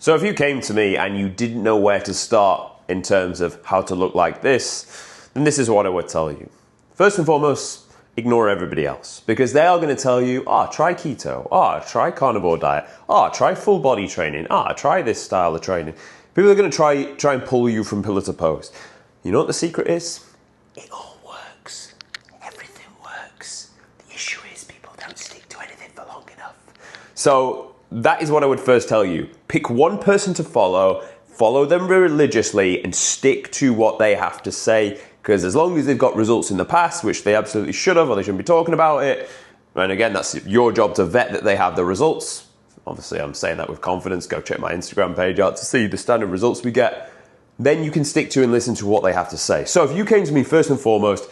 So if you came to me and you didn't know where to start in terms of how to look like this, then this is what I would tell you. First and foremost, ignore everybody else, because they are going to tell you, try keto, try carnivore diet, try full body training, try this style of training. People are going to try and pull you from pillar to post. You know what the secret is? It all works. Everything works. The issue is people don't stick to anything for long enough. So that is what I would first tell you. Pick one person to follow them religiously, and stick to what they have to say. Because as long as they've got results in the past, which they absolutely should have, or they shouldn't be talking about it, and again, that's your job to vet that they have the results. Obviously, I'm saying that with confidence. Go check my Instagram page out to see the standard results we get. Then you can stick to and listen to what they have to say. So if you came to me first and foremost,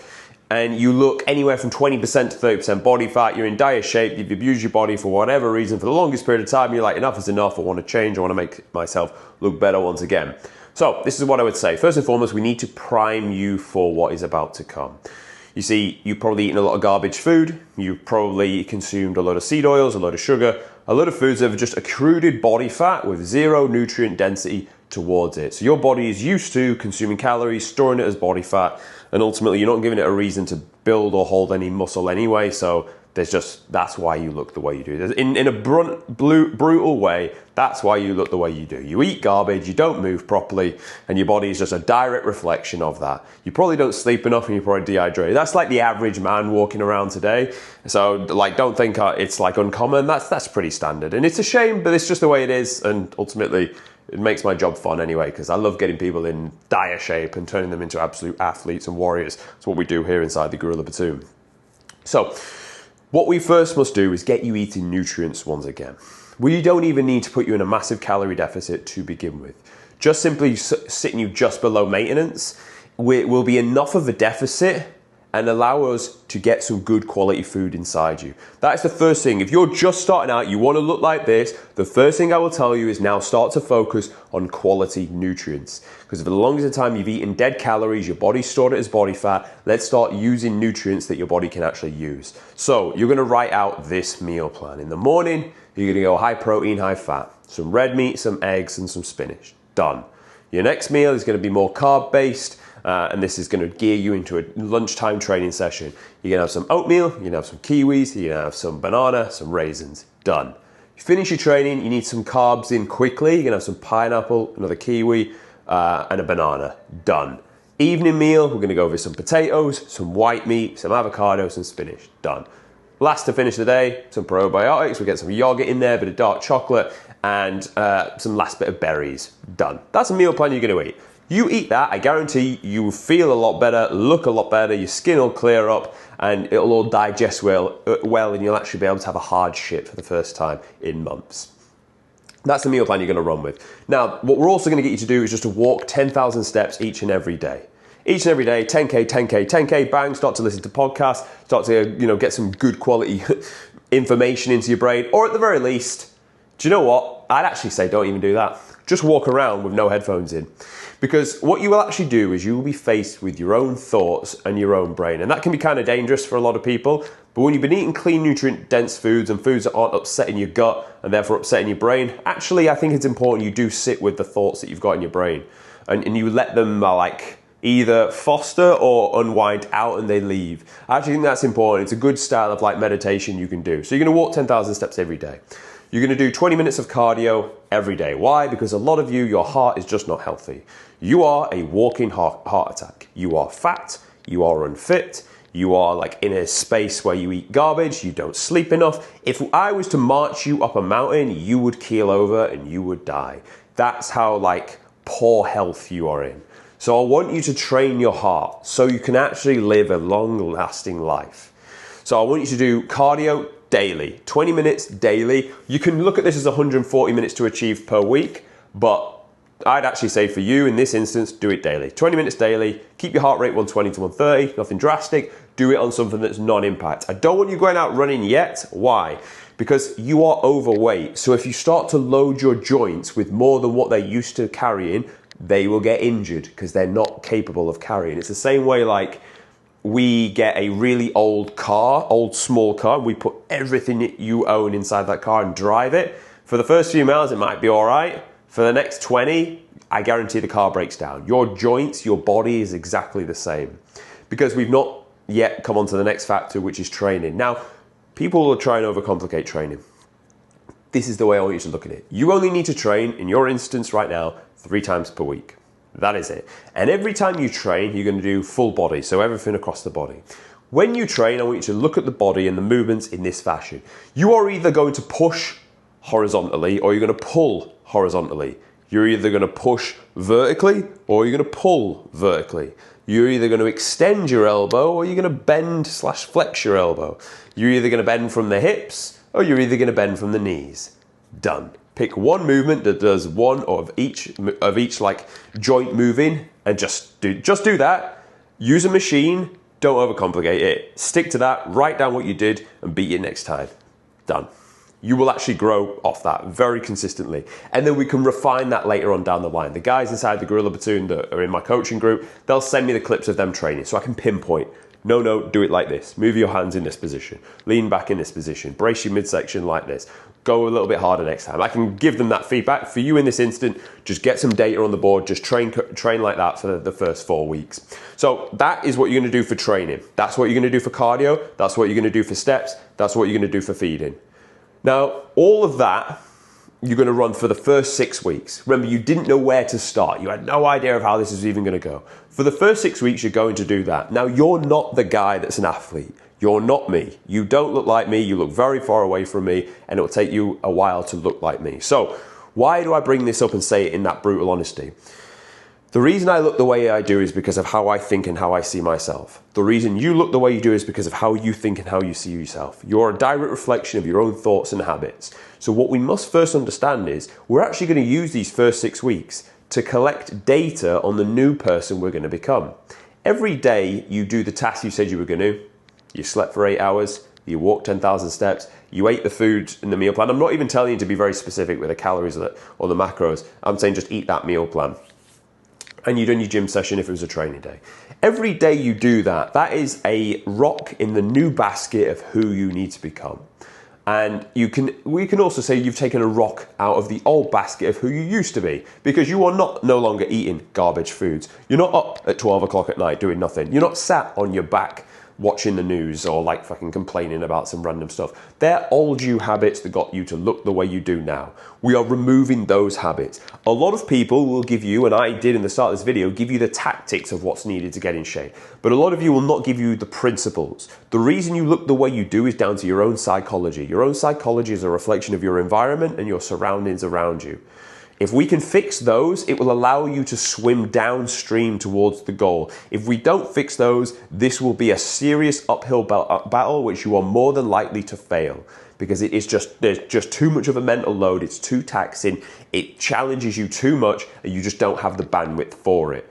and you look anywhere from 20% to 30% body fat, you're in dire shape, you've abused your body for whatever reason for the longest period of time, you're like, enough is enough, I want to change, I want to make myself look better once again. So this is what I would say. First and foremost, we need to prime you for what is about to come. You see, you've probably eaten a lot of garbage food, you've probably consumed a lot of seed oils, a lot of sugar, a lot of foods that have just accrued body fat with zero nutrient density towards it. So your body is used to consuming calories, storing it as body fat, and ultimately you're not giving it a reason to build or hold any muscle anyway, so that's why you look the way you do. In a brutal way, that's why you look the way you do. You eat garbage, you don't move properly, and your body is just a direct reflection of that. You probably don't sleep enough and you're probably dehydrated. That's like the average man walking around today. So don't think it's like uncommon. That's pretty standard. And it's a shame, but it's just the way it is, and ultimately it makes my job fun anyway, because I love getting people in dire shape and turning them into absolute athletes and warriors. That's what we do here inside the Gorilla Platoon. So what we first must do is get you eating nutrients once again. We don't even need to put you in a massive calorie deficit to begin with. Just simply sitting you just below maintenance will be enough of a deficit and allow us to get some good quality food inside you. That's the first thing. If you're just starting out, you want to look like this, the first thing I will tell you is now start to focus on quality nutrients. Because for the longest time you've eaten dead calories, your body stored it as body fat, let's start using nutrients that your body can actually use. So you're going to write out this meal plan. In the morning, you're going to go high protein, high fat, some red meat, some eggs, and some spinach. Done. Your next meal is going to be more carb based. And this is going to gear you into a lunchtime training session. You're going to have some oatmeal, you're going to have some kiwis, you're going to have some banana, some raisins. Done. You finish your training, you need some carbs in quickly. You're going to have some pineapple, another kiwi, and a banana. Done. Evening meal, we're going to go over some potatoes, some white meat, some avocado, some spinach. Done. Last to finish the day, some probiotics. We get some yogurt in there, a bit of dark chocolate, and some last bit of berries. Done. That's a meal plan you're going to eat. You eat that, I guarantee you will feel a lot better, look a lot better, your skin will clear up, and it'll all digest well, and you'll actually be able to have a hard shit for the first time in months. That's the meal plan you're going to run with. Now, what we're also going to get you to do is just to walk 10,000 steps each and every day. Each and every day, 10K, 10K, 10K, bang, start to listen to podcasts, start to get some good quality information into your brain, or at the very least, do you know what? I'd actually say don't even do that. Just walk around with no headphones in. Because what you will actually do is you will be faced with your own thoughts and your own brain. And that can be kind of dangerous for a lot of people. But when you've been eating clean, nutrient-dense foods and foods that aren't upsetting your gut and therefore upsetting your brain, actually, I think it's important you do sit with the thoughts that you've got in your brain. And you let them either foster or unwind out and they leave. I actually think that's important. It's a good style of meditation you can do. So you're going to walk 10,000 steps every day. You're going to do 20 minutes of cardio every day. Why? Because a lot of you, your heart is just not healthy. You are a walking heart attack. You are fat, you are unfit, you are in a space where you eat garbage, you don't sleep enough. If I was to march you up a mountain, you would keel over and you would die. That's how poor health you are in. So I want you to train your heart so you can actually live a long-lasting life. So I want you to do cardio daily, 20 minutes daily. You can look at this as 140 minutes to achieve per week, but I'd actually say for you in this instance, do it daily. 20 minutes daily, keep your heart rate 120 to 130, nothing drastic. Do it on something that's non-impact. I don't want you going out running yet. Why? Because you are overweight. So if you start to load your joints with more than what they're used to carrying, they will get injured because they're not capable of carrying. It's the same way we get a really old small car, we put everything that you own inside that car and drive it. For the first few miles, it might be all right. For the next 20, I guarantee the car breaks down. Your joints, your body is exactly the same. Because we've not yet come on to the next factor, which is training. Now, people will try and overcomplicate training. This is the way I want you to look at it. You only need to train, in your instance right now, 3 times per week. That is it. And every time you train, you're going to do full body, so everything across the body. When you train, I want you to look at the body and the movements in this fashion. You are either going to push horizontally or you're going to pull horizontally. You're either going to push vertically or you're going to pull vertically. You're either going to extend your elbow or you're going to bend/flex your elbow. You're either going to bend from the hips or you're either going to bend from the knees. Done. Pick one movement that does one of each like joint moving and just do that. Use a machine. Don't overcomplicate it. Stick to that. Write down what you did and beat it next time. Done. You will actually grow off that very consistently. And then we can refine that later on down the line. The guys inside the Gorilla Platoon that are in my coaching group, they'll send me the clips of them training so I can pinpoint. No, do it like this. Move your hands in this position. Lean back in this position. Brace your midsection like this. Go a little bit harder next time. I can give them that feedback. For you in this instant, just get some data on the board. Just train like that for the first 4 weeks. So that is what you're going to do for training. That's what you're going to do for cardio. That's what you're going to do for steps. That's what you're going to do for feeding. Now, all of that, you're going to run for the first 6 weeks. Remember, you didn't know where to start. You had no idea of how this is even going to go. For the first 6 weeks, you're going to do that. Now, you're not the guy that's an athlete. You're not me. You don't look like me. You look very far away from me, and it will take you a while to look like me. So, why do I bring this up and say it in that brutal honesty? The reason I look the way I do is because of how I think and how I see myself. The reason you look the way you do is because of how you think and how you see yourself. You're a direct reflection of your own thoughts and habits. So what we must first understand is we're actually going to use these first 6 weeks to collect data on the new person we're going to become. Every day you do the task you said you were going to. You slept for 8 hours, you walked 10,000 steps, you ate the food in the meal plan. I'm not even telling you to be very specific with the calories or the macros. I'm saying just eat that meal plan. And you've done your gym session if it was a training day. Every day you do that, that is a rock in the new basket of who you need to become. And we can also say you've taken a rock out of the old basket of who you used to be, because you are no longer eating garbage foods. You're not up at 12 o'clock at night doing nothing. You're not sat on your back watching the news or like fucking complaining about some random stuff. They're old you habits that got you to look the way you do now. We are removing those habits. A lot of people will give you, and I did in the start of this video, give you the tactics of what's needed to get in shape. But a lot of you will not give you the principles. The reason you look the way you do is down to your own psychology. Your own psychology is a reflection of your environment and your surroundings around you. If we can fix those, it will allow you to swim downstream towards the goal. If we don't fix those, this will be a serious uphill battle which you are more than likely to fail, because there's just too much of a mental load. It's too taxing. It challenges you too much and you just don't have the bandwidth for it.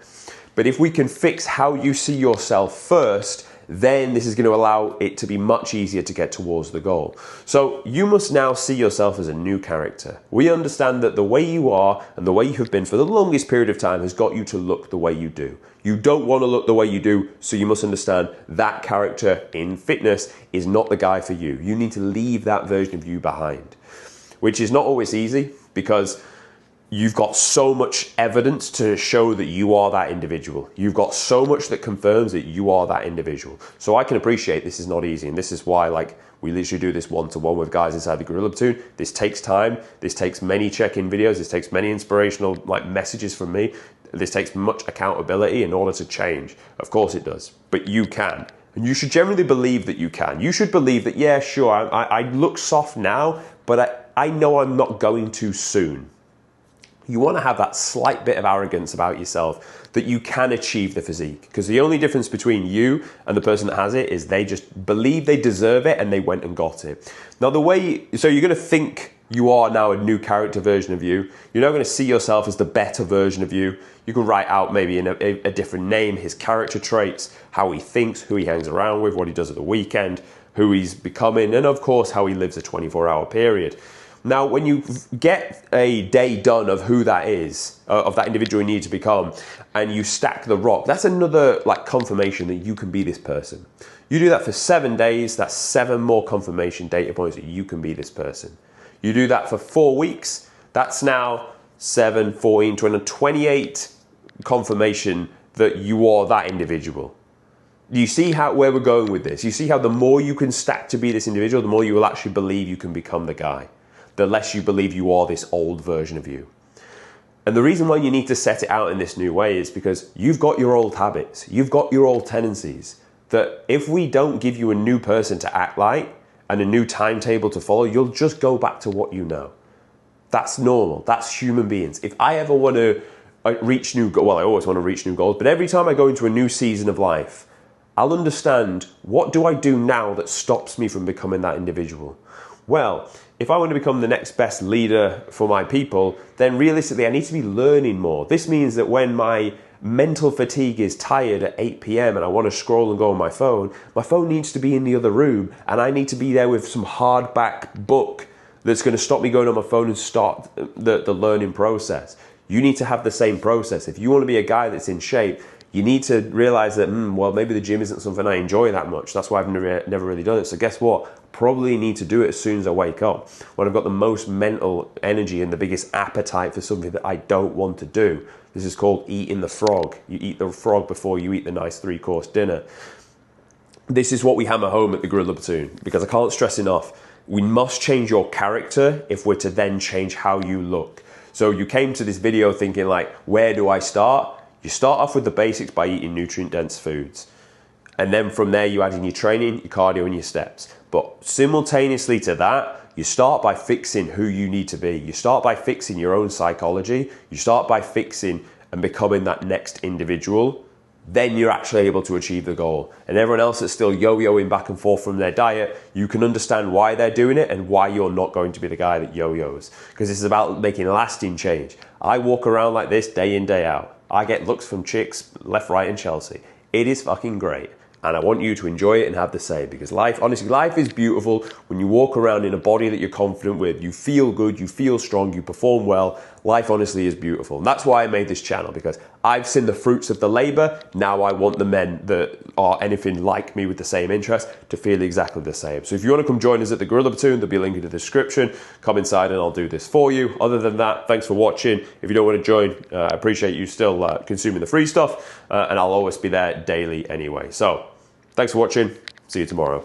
But if we can fix how you see yourself first, then this is going to allow it to be much easier to get towards the goal. So you must now see yourself as a new character. We understand that the way you are and the way you have been for the longest period of time has got you to look the way you do. You don't want to look the way you do, so you must understand that character in fitness is not the guy for you. You need to leave that version of you behind, which is not always easy, because you've got so much evidence to show that you are that individual. You've got so much that confirms that you are that individual. So I can appreciate this is not easy, and this is why we literally do this one-to-one with guys inside the Gorilla Platoon. This takes time. This takes many check-in videos. This takes many inspirational messages from me. This takes much accountability in order to change. Of course it does, but you can. And you should generally believe that you can. You should believe that, yeah, sure, I look soft now, but I know I'm not going to soon. You want to have that slight bit of arrogance about yourself that you can achieve the physique, because the only difference between you and the person that has it is they just believe they deserve it and they went and got it. Now so you're going to think you are now a new character version of you. You're not going to see yourself as the better version of you. You can write out maybe in a different name his character traits, how he thinks, who he hangs around with, what he does at the weekend, who he's becoming, and of course how he lives a 24-hour period. Now, when you get a day done of who that is, of that individual you need to become, and you stack the rock, that's another confirmation that you can be this person. You do that for 7 days, that's 7 more confirmation data points that you can be this person. You do that for 4 weeks, that's now 7, 14, 20, 28 confirmation that you are that individual. You see where we're going with this? You see how the more you can stack to be this individual, the more you will actually believe you can become the guy. The less you believe you are this old version of you. And the reason why you need to set it out in this new way is because you've got your old habits. You've got your old tendencies that if we don't give you a new person to act like and a new timetable to follow, you'll just go back to what you know. That's normal. That's human beings. If I ever want to reach new goals, well, I always want to reach new goals, but every time I go into a new season of life, I'll understand, what do I do now that stops me from becoming that individual? Well, if I want to become the next best leader for my people, then realistically I need to be learning more. This means that when my mental fatigue is tired at 8 p.m. and I want to scroll and go on my phone needs to be in the other room, and I need to be there with some hardback book that's going to stop me going on my phone and start the learning process. You need to have the same process. If you want to be a guy that's in shape, you need to realize that, well, maybe the gym isn't something I enjoy that much. That's why I've never really done it. So guess what? Probably need to do it as soon as I wake up, when I've got the most mental energy and the biggest appetite for something that I don't want to do. This is called eating the frog. You eat the frog before you eat the nice 3-course dinner. This is what we hammer home at the Gorilla Platoon, because I can't stress enough. We must change your character if we're to then change how you look. So you came to this video thinking like, where do I start? You start off with the basics by eating nutrient-dense foods. And then from there, you add in your training, your cardio, and your steps. But simultaneously to that, you start by fixing who you need to be. You start by fixing your own psychology. You start by fixing and becoming that next individual. Then you're actually able to achieve the goal. And everyone else that's still yo-yoing back and forth from their diet, you can understand why they're doing it and why you're not going to be the guy that yo-yos. Because this is about making lasting change. I walk around like this day in, day out. I get looks from chicks left, right, and Chelsea. It is fucking great. And I want you to enjoy it and have the same, because life, honestly, life is beautiful when you walk around in a body that you're confident with. You feel good, you feel strong, you perform well. Life honestly is beautiful. And that's why I made this channel, because I've seen the fruits of the labor. Now I want the men that are anything like me with the same interest to feel exactly the same. So if you want to come join us at the Gorilla Platoon, there'll be a link in the description. Come inside and I'll do this for you. Other than that, thanks for watching. If you don't want to join, I appreciate you still consuming the free stuff, and I'll always be there daily anyway. So thanks for watching. See you tomorrow.